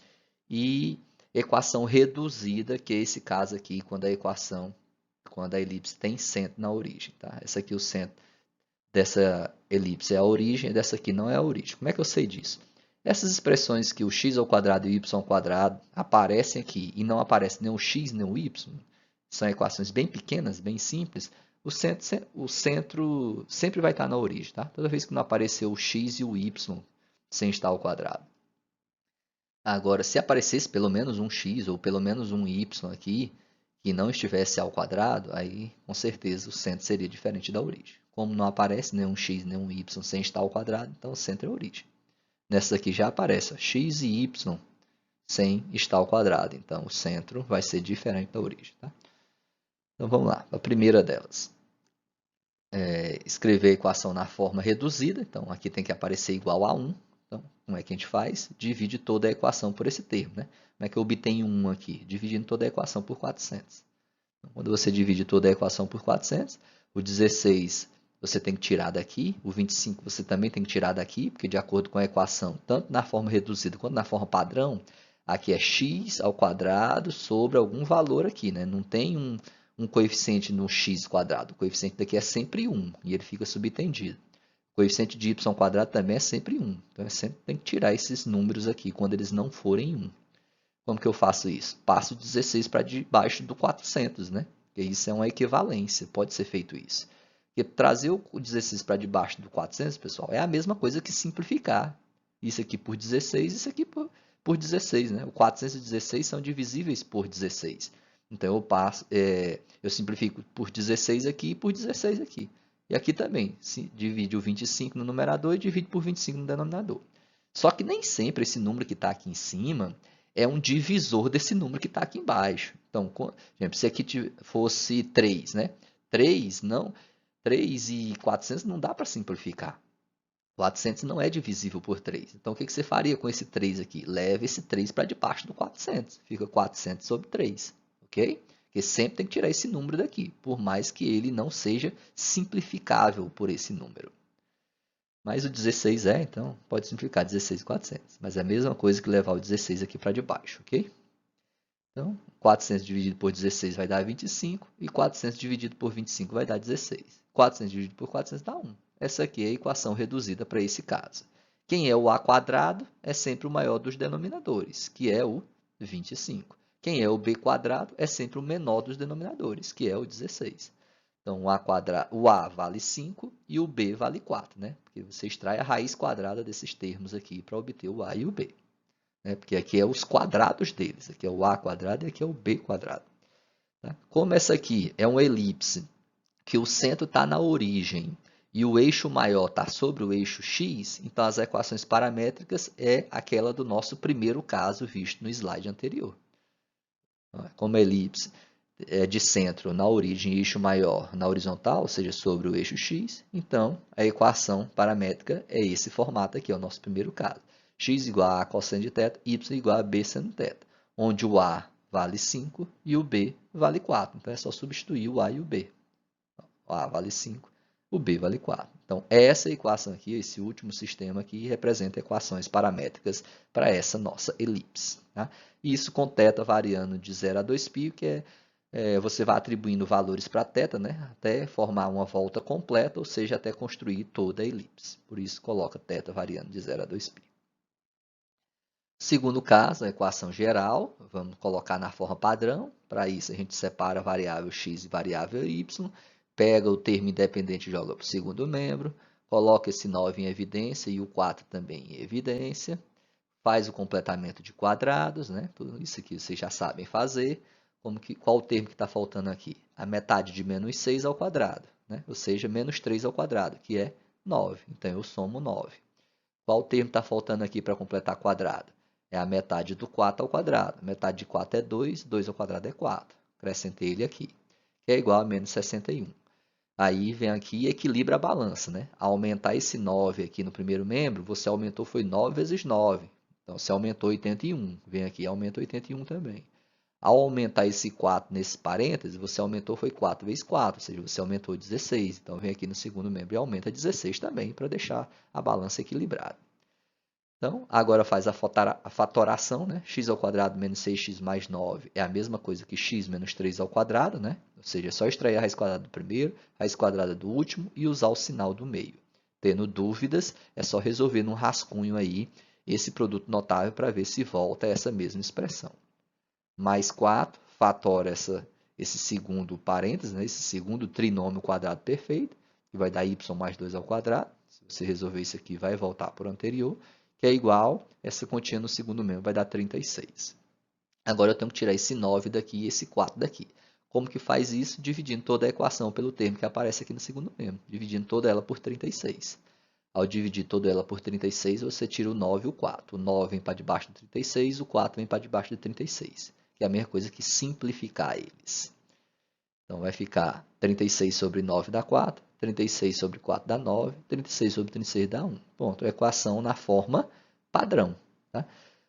e equação reduzida, que é esse caso aqui quando a elipse tem centro na origem, tá? Essa aqui, o centro dessa elipse é a origem, dessa aqui não é a origem. Como é que eu sei disso? Essas expressões que o x ao quadrado e o y ao quadrado aparecem aqui e não aparece nem o x nem o y, são equações bem pequenas, bem simples, o centro sempre vai estar na origem, tá? Toda vez que não aparecer o x e o y sem estar ao quadrado. Agora, se aparecesse pelo menos um x ou pelo menos um y aqui, que não estivesse ao quadrado, aí com certeza o centro seria diferente da origem. Como não aparece nenhum x nem um y sem estar ao quadrado, então o centro é a origem. Nessa aqui já aparece ó, x e y sem estar ao quadrado, então o centro vai ser diferente da origem. Tá? Então vamos lá, a primeira delas. Escrever a equação na forma reduzida, então aqui tem que aparecer igual a 1. Então, como é que a gente faz? Divide toda a equação por esse termo. Né? Como é que eu obtenho 1 aqui? Dividindo toda a equação por 400. Então, quando você divide toda a equação por 400, o 16 você tem que tirar daqui, o 25 você também tem que tirar daqui, porque de acordo com a equação, tanto na forma reduzida quanto na forma padrão, aqui é x ao quadrado sobre algum valor aqui, né? Não tem um coeficiente no x quadrado, o coeficiente daqui é sempre 1, e ele fica subtendido. O coeficiente de y quadrado também é sempre 1, então sempre tem que tirar esses números aqui quando eles não forem 1. Como que eu faço isso? Passo 16 para debaixo do 400, né? Porque isso é uma equivalência, pode ser feito isso. Porque trazer o 16 para debaixo do 400, pessoal, é a mesma coisa que simplificar. Isso aqui por 16, isso aqui por 16, né? O 416 são divisíveis por 16. Então, eu simplifico por 16 aqui e por 16 aqui. E aqui também, divide o 25 no numerador e divide por 25 no denominador. Só que nem sempre esse número que está aqui em cima é um divisor desse número que está aqui embaixo. Então, por exemplo, se aqui fosse 3, né? 3 e 400 não dá para simplificar. 400 não é divisível por 3. Então, o que você faria com esse 3 aqui? Leve esse 3 para debaixo do 400. Fica 400 sobre 3, ok? Porque sempre tem que tirar esse número daqui, por mais que ele não seja simplificável por esse número. Mas o 16 então pode simplificar 16,400. Mas é a mesma coisa que levar o 16 aqui para debaixo, ok? Então, 400 dividido por 16 vai dar 25, e 400 dividido por 25 vai dar 16. 400 dividido por 400 dá 1. Essa aqui é a equação reduzida para esse caso. Quem é o a quadrado é sempre o maior dos denominadores, que é o 25. Quem é o b quadrado é sempre o menor dos denominadores, que é o 16. Então, o a vale 5 e o b vale 4, né? Porque você extrai a raiz quadrada desses termos aqui para obter o a e o b. Né? Porque aqui é os quadrados deles. Aqui é o a quadrado e aqui é o b quadrado. Tá? Como essa aqui é uma elipse que o centro está na origem e o eixo maior está sobre o eixo x, então as equações paramétricas é aquela do nosso primeiro caso visto no slide anterior. Como a elipse é de centro na origem e eixo maior na horizontal, ou seja, sobre o eixo x, então a equação paramétrica é esse formato aqui, é o nosso primeiro caso. X igual a cosseno de θ, y igual a b seno θ, onde o a vale 5 e o b vale 4. Então é só substituir o a e o b. O a vale 5, o b vale 4. Então essa equação aqui, esse último sistema aqui, representa equações paramétricas para essa nossa elipse. Tá? E isso com θ variando de 0 a 2π, que você vai atribuindo valores para θ, né? Até formar uma volta completa, ou seja, até construir toda a elipse. Por isso, coloca θ variando de 0 a 2π. Segundo caso, a equação geral, vamos colocar na forma padrão. Para isso, a gente separa a variável x e variável y, pega o termo independente e joga para o segundo membro, coloca esse 9 em evidência e o 4 também em evidência, faz o completamento de quadrados, né? Tudo isso aqui vocês já sabem fazer. Qual o termo que está faltando aqui? A metade de menos 6 ao quadrado, né? Ou seja, menos 3 ao quadrado, que é 9. Então, eu somo 9. Qual o termo está faltando aqui para completar quadrado? É a metade do 4 ao quadrado. Metade de 4 é 2, 2 ao quadrado é 4. Acrescentei ele aqui, que é igual a menos 61. Aí vem aqui e equilibra a balança, né? Ao aumentar esse 9 aqui no primeiro membro, você aumentou foi 9 vezes 9. Então, você aumentou 81. Vem aqui e aumenta 81 também. Ao aumentar esse 4 nesse parêntese, você aumentou foi 4 vezes 4, ou seja, você aumentou 16. Então, vem aqui no segundo membro e aumenta 16 também, para deixar a balança equilibrada. Então, agora faz a fatoração, né? X ao quadrado menos 6x mais 9 é a mesma coisa que x menos 3 ao quadrado, né? Ou seja, é só extrair a raiz quadrada do primeiro, a raiz quadrada do último e usar o sinal do meio. Tendo dúvidas, é só resolver num rascunho aí esse produto notável para ver se volta a essa mesma expressão. Mais 4 fatora esse segundo parênteses, né? Esse segundo trinômio quadrado perfeito, que vai dar y mais 2 ao quadrado. Se você resolver isso aqui, vai voltar para o anterior, que é igual, essa continha no segundo membro vai dar 36. Agora eu tenho que tirar esse 9 daqui e esse 4 daqui. Como que faz isso? Dividindo toda a equação pelo termo que aparece aqui no segundo membro, dividindo toda ela por 36. Ao dividir toda ela por 36, você tira o 9 e o 4. O 9 vem para debaixo de 36, o 4 vem para debaixo de 36, que é a mesma coisa que simplificar eles. Então, vai ficar 36 sobre 9 dá 4, 36 sobre 4 dá 9, 36 sobre 36 dá 1. Ponto. A equação na forma padrão. Tá?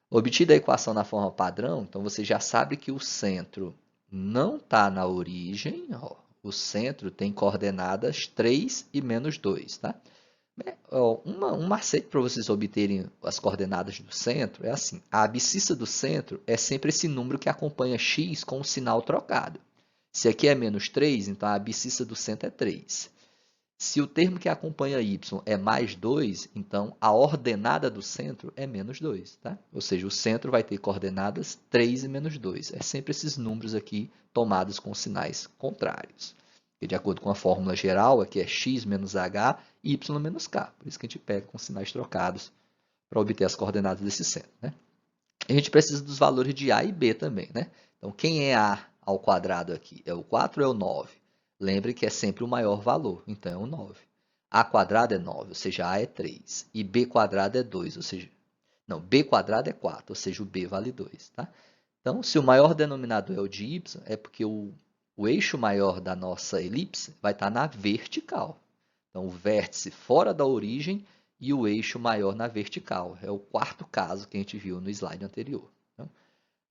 Obtida a equação na forma padrão, então você já sabe que o centro não está na origem. Ó, o centro tem coordenadas 3 e menos 2. Tá? Um macete para vocês obterem as coordenadas do centro é assim. A abscissa do centro é sempre esse número que acompanha x com o sinal trocado. Se aqui é menos 3, então a abscissa do centro é 3. Se o termo que acompanha y é mais 2, então a ordenada do centro é menos 2. Tá? Ou seja, o centro vai ter coordenadas 3 e menos 2. É sempre esses números aqui tomados com sinais contrários. E de acordo com a fórmula geral, aqui é x menos h, y menos k. Por isso que a gente pega com sinais trocados para obter as coordenadas desse centro. Né? A gente precisa dos valores de a e b também. Né? Então, quem é a ao quadrado aqui? É o 4 ou é o 9? Lembre que é sempre o maior valor, então é o 9. A quadrado é 9, ou seja, a é 3. E b quadrado é 2, ou seja... Não, b quadrado é 4, ou seja, o b vale 2. Tá? Então, se o maior denominador é o de y, é porque o eixo maior da nossa elipse vai estar na vertical. Então, o vértice fora da origem e o eixo maior na vertical. É o quarto caso que a gente viu no slide anterior. Então,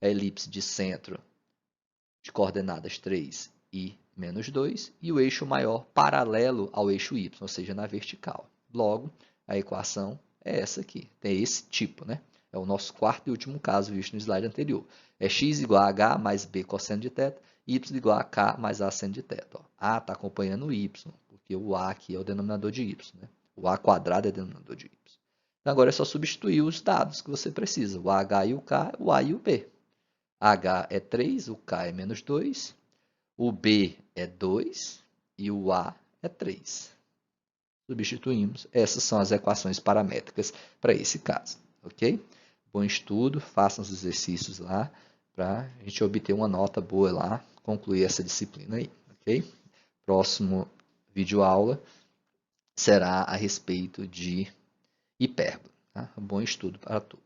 a elipse de centro de coordenadas 3 e menos 2, e o eixo maior paralelo ao eixo y, ou seja, na vertical. Logo, a equação é essa aqui, tem esse tipo, né? É o nosso quarto e último caso visto no slide anterior. É x igual a h mais b cosseno de θ, y igual a k mais a seno de θ. Ó, a está acompanhando o y, porque o a aqui é o denominador de y, né? O a quadrado é o denominador de y. Então, agora é só substituir os dados que você precisa, o h e o k, o a e o b. H é 3, o K é menos 2, o B é 2 e o A é 3. Substituímos. Essas são as equações paramétricas para esse caso. Ok? Bom estudo, façam os exercícios lá para a gente obter uma nota boa lá, concluir essa disciplina aí. Ok? Próximo videoaula será a respeito de hipérbole. Tá? Bom estudo para todos.